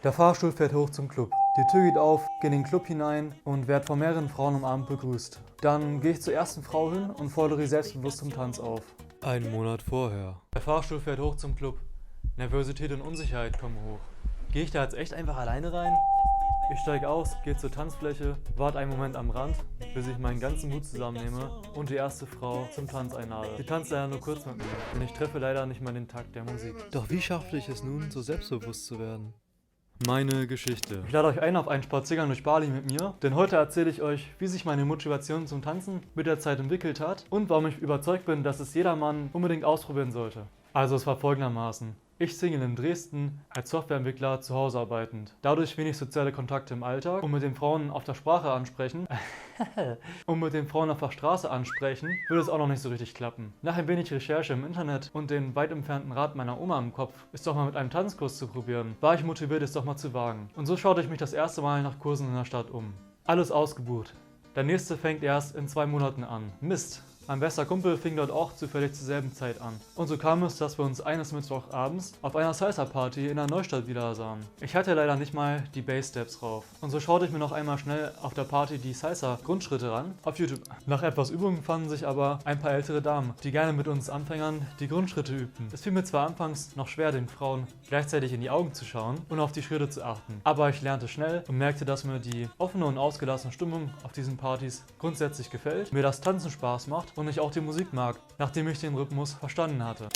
Der Fahrstuhl fährt hoch zum Club. Die Tür geht auf, gehe in den Club hinein und werde von mehreren Frauen umarmt begrüßt. Dann gehe ich zur ersten Frau hin und fordere sie selbstbewusst zum Tanz auf. Einen Monat vorher. Der Fahrstuhl fährt hoch zum Club. Nervosität und Unsicherheit kommen hoch. Gehe ich da jetzt echt einfach alleine rein? Ich steige aus, gehe zur Tanzfläche, warte einen Moment am Rand, bis ich meinen ganzen Mut zusammennehme und die erste Frau zum Tanz einlade. Sie tanzt leider nur kurz mit mir, denn ich treffe leider nicht mal den Takt der Musik. Doch wie schaffte ich es nun, so selbstbewusst zu werden? Meine Geschichte. Ich lade euch ein auf einen Spaziergang durch Bali mit mir, denn heute erzähle ich euch, wie sich meine Motivation zum Tanzen mit der Zeit entwickelt hat und warum ich überzeugt bin, dass es jeder Mann unbedingt ausprobieren sollte. Also es war folgendermaßen. Ich Single in Dresden, als Softwareentwickler zu Hause arbeitend. Dadurch wenig soziale Kontakte im Alltag und mit den Frauen auf der Straße ansprechen, würde es auch noch nicht so richtig klappen. Nach ein wenig Recherche im Internet und den weit entfernten Rat meiner Oma im Kopf, es doch mal mit einem Tanzkurs zu probieren, war ich motiviert, es doch mal zu wagen. Und so schaute ich mich das erste Mal nach Kursen in der Stadt um. Alles ausgebucht. Der nächste fängt erst in 2 Monaten an. Mist! Mein bester Kumpel fing dort auch zufällig zur selben Zeit an. Und so kam es, dass wir uns eines Mittwochabends auf einer Salsa-Party in der Neustadt wieder sahen. Ich hatte leider nicht mal die Bass-Steps rauf. Und so schaute ich mir noch einmal schnell auf der Party die Salsa-Grundschritte ran auf YouTube. Nach etwas Übung fanden sich aber ein paar ältere Damen, die gerne mit uns Anfängern die Grundschritte übten. Es fiel mir zwar anfangs noch schwer, den Frauen gleichzeitig in die Augen zu schauen und auf die Schritte zu achten. Aber ich lernte schnell und merkte, dass mir die offene und ausgelassene Stimmung auf diesen Partys grundsätzlich gefällt, mir das Tanzen Spaß macht und ich auch die Musik mag, nachdem ich den Rhythmus verstanden hatte.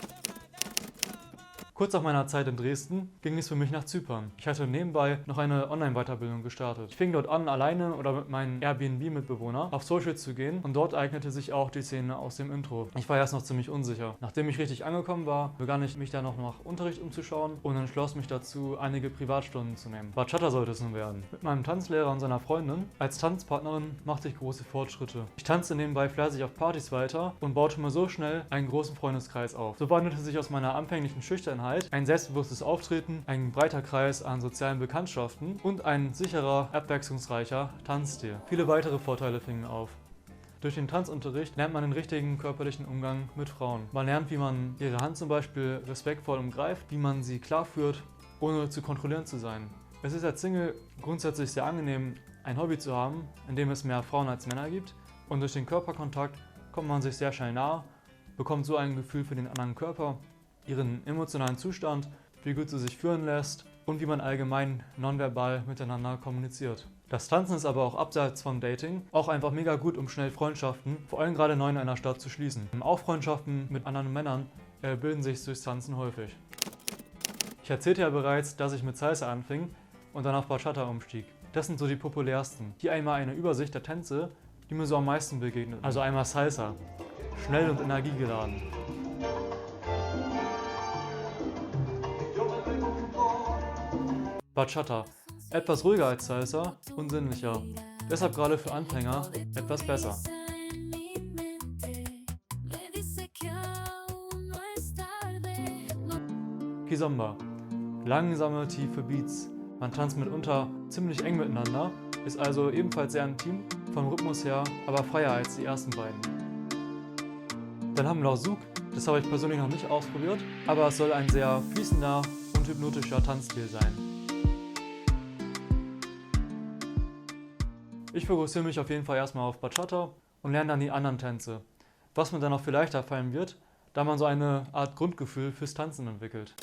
Kurz nach meiner Zeit in Dresden ging es für mich nach Zypern. Ich hatte nebenbei noch eine Online-Weiterbildung gestartet. Ich fing dort an, alleine oder mit meinen Airbnb-Mitbewohnern auf Social zu gehen und dort eignete sich auch die Szene aus dem Intro. Ich war erst noch ziemlich unsicher. Nachdem ich richtig angekommen war, begann ich mich dann noch nach Unterricht umzuschauen und entschloss mich dazu, einige Privatstunden zu nehmen. Bachata sollte es nun werden. Mit meinem Tanzlehrer und seiner Freundin als Tanzpartnerin machte ich große Fortschritte. Ich tanzte nebenbei fleißig auf Partys weiter und baute mir so schnell einen großen Freundeskreis auf. So wandelte sich aus meiner anfänglichen Schüchternheit ein selbstbewusstes Auftreten, ein breiter Kreis an sozialen Bekanntschaften und ein sicherer, abwechslungsreicher Tanzstil. Viele weitere Vorteile fingen auf. Durch den Tanzunterricht lernt man den richtigen körperlichen Umgang mit Frauen. Man lernt, wie man ihre Hand zum Beispiel respektvoll umgreift, wie man sie klar führt, ohne zu kontrollieren zu sein. Es ist als Single grundsätzlich sehr angenehm, ein Hobby zu haben, in dem es mehr Frauen als Männer gibt. Und durch den Körperkontakt kommt man sich sehr schnell nahe, bekommt so ein Gefühl für den anderen Körper, ihren emotionalen Zustand, wie gut sie sich führen lässt und wie man allgemein nonverbal miteinander kommuniziert. Das Tanzen ist aber auch abseits vom Dating auch einfach mega gut, um schnell Freundschaften, vor allem gerade neu in einer Stadt, zu schließen. Auch Freundschaften mit anderen Männern bilden sich durchs Tanzen häufig. Ich erzählte ja bereits, dass ich mit Salsa anfing und dann auf Bachata umstieg. Das sind so die populärsten. Hier einmal eine Übersicht der Tänze, die mir so am meisten begegnen. Also einmal Salsa, schnell und energiegeladen. Bachata, etwas ruhiger als Salsa und sinnlicher, deshalb gerade für Anfänger etwas besser. Kizomba, langsame, tiefe Beats. Man tanzt mitunter ziemlich eng miteinander, ist also ebenfalls sehr intim, vom Rhythmus her aber freier als die ersten beiden. Dann haben wir noch Zouk, das habe ich persönlich noch nicht ausprobiert, aber es soll ein sehr fließender und hypnotischer Tanzstil sein. Ich fokussiere mich auf jeden Fall erstmal auf Bachata und lerne dann die anderen Tänze, was mir dann auch viel leichter fallen wird, da man so eine Art Grundgefühl fürs Tanzen entwickelt.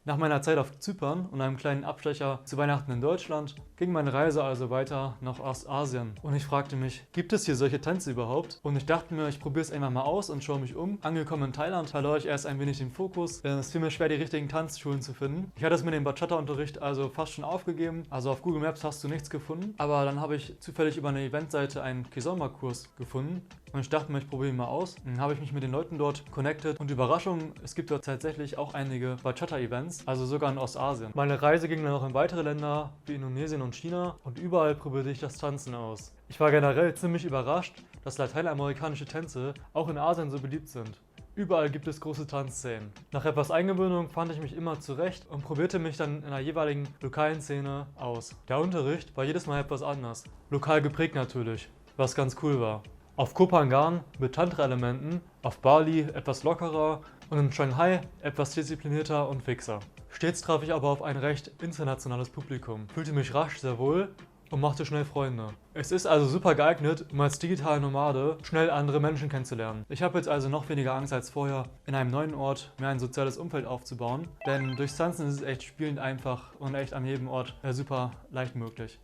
Nach meiner Zeit auf Zypern und einem kleinen Abstecher zu Weihnachten in Deutschland ging meine Reise also weiter nach Ostasien. Und ich fragte mich, gibt es hier solche Tänze überhaupt? Und ich dachte mir, ich probiere es einfach mal aus und schaue mich um. Angekommen in Thailand verlor ich erst ein wenig den Fokus, denn es fiel mir schwer, die richtigen Tanzschulen zu finden. Ich hatte es mit dem Bachata-Unterricht also fast schon aufgegeben. Also auf Google Maps hast du nichts gefunden. Aber dann habe ich zufällig über eine Eventseite einen Kizomba-Kurs gefunden. Und ich dachte mir, ich probiere ihn mal aus. Dann habe ich mich mit den Leuten dort connected. Und Überraschung, es gibt dort tatsächlich auch einige Bachata-Events, also sogar in Ostasien. Meine Reise ging dann noch in weitere Länder wie Indonesien und China und überall probierte ich das Tanzen aus. Ich war generell ziemlich überrascht, dass lateinamerikanische Tänze auch in Asien so beliebt sind. Überall gibt es große Tanzszenen. Nach etwas Eingewöhnung fand ich mich immer zurecht und probierte mich dann in der jeweiligen lokalen Szene aus. Der Unterricht war jedes Mal etwas anders. Lokal geprägt natürlich, was ganz cool war. Auf Koh Phangan mit Tantra-Elementen, auf Bali etwas lockerer und in Shanghai etwas disziplinierter und fixer. Stets traf ich aber auf ein recht internationales Publikum, fühlte mich rasch sehr wohl und machte schnell Freunde. Es ist also super geeignet, um als digitaler Nomade schnell andere Menschen kennenzulernen. Ich habe jetzt also noch weniger Angst als vorher, in einem neuen Ort mir ein soziales Umfeld aufzubauen, denn durchs Tanzen ist es echt spielend einfach und echt an jedem Ort super leicht möglich.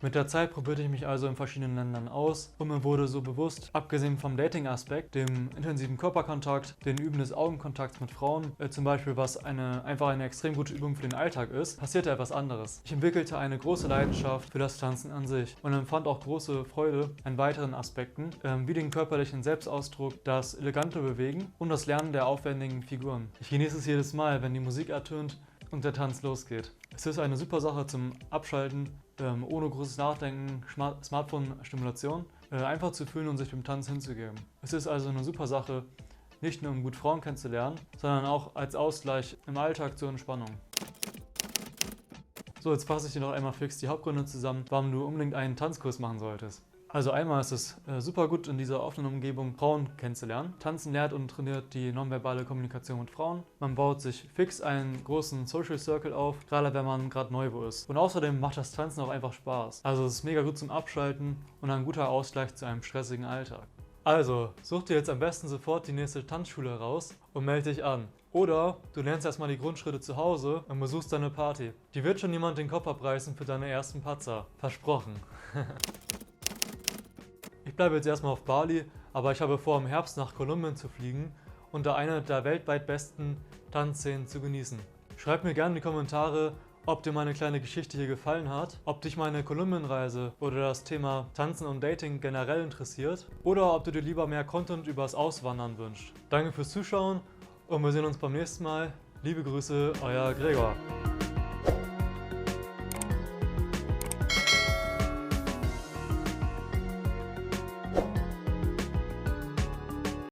Mit der Zeit probierte ich mich also in verschiedenen Ländern aus und mir wurde so bewusst, abgesehen vom Dating-Aspekt, dem intensiven Körperkontakt, den Üben des Augenkontakts mit Frauen, zum Beispiel was einfach eine extrem gute Übung für den Alltag ist, passierte etwas anderes. Ich entwickelte eine große Leidenschaft für das Tanzen an sich und empfand auch große Freude an weiteren Aspekten, wie den körperlichen Selbstausdruck, das elegante Bewegen und das Lernen der aufwendigen Figuren. Ich genieße es jedes Mal, wenn die Musik ertönt und der Tanz losgeht. Es ist eine super Sache zum Abschalten, ohne großes Nachdenken, Smartphone-Stimulation, einfach zu fühlen und sich dem Tanz hinzugeben. Es ist also eine super Sache, nicht nur um gut Frauen kennenzulernen, sondern auch als Ausgleich im Alltag zur Entspannung. So, jetzt fasse ich dir noch einmal fix die Hauptgründe zusammen, warum du unbedingt einen Tanzkurs machen solltest. Also einmal ist es super gut, in dieser offenen Umgebung Frauen kennenzulernen. Tanzen lehrt und trainiert die nonverbale Kommunikation mit Frauen. Man baut sich fix einen großen Social Circle auf, gerade wenn man gerade neu wo ist. Und außerdem macht das Tanzen auch einfach Spaß. Also es ist mega gut zum Abschalten und ein guter Ausgleich zu einem stressigen Alltag. Also, such dir jetzt am besten sofort die nächste Tanzschule raus und melde dich an. Oder du lernst erstmal die Grundschritte zu Hause und besuchst deine Party. Die wird schon niemand den Kopf abreißen für deine ersten Patzer. Versprochen. Ich bleibe jetzt erstmal auf Bali, aber ich habe vor, im Herbst nach Kolumbien zu fliegen und da eine der weltweit besten Tanzszenen zu genießen. Schreib mir gerne in die Kommentare, ob dir meine kleine Geschichte hier gefallen hat, ob dich meine Kolumbienreise oder das Thema Tanzen und Dating generell interessiert oder ob du dir lieber mehr Content übers Auswandern wünschst. Danke fürs Zuschauen und wir sehen uns beim nächsten Mal. Liebe Grüße, euer Gregor.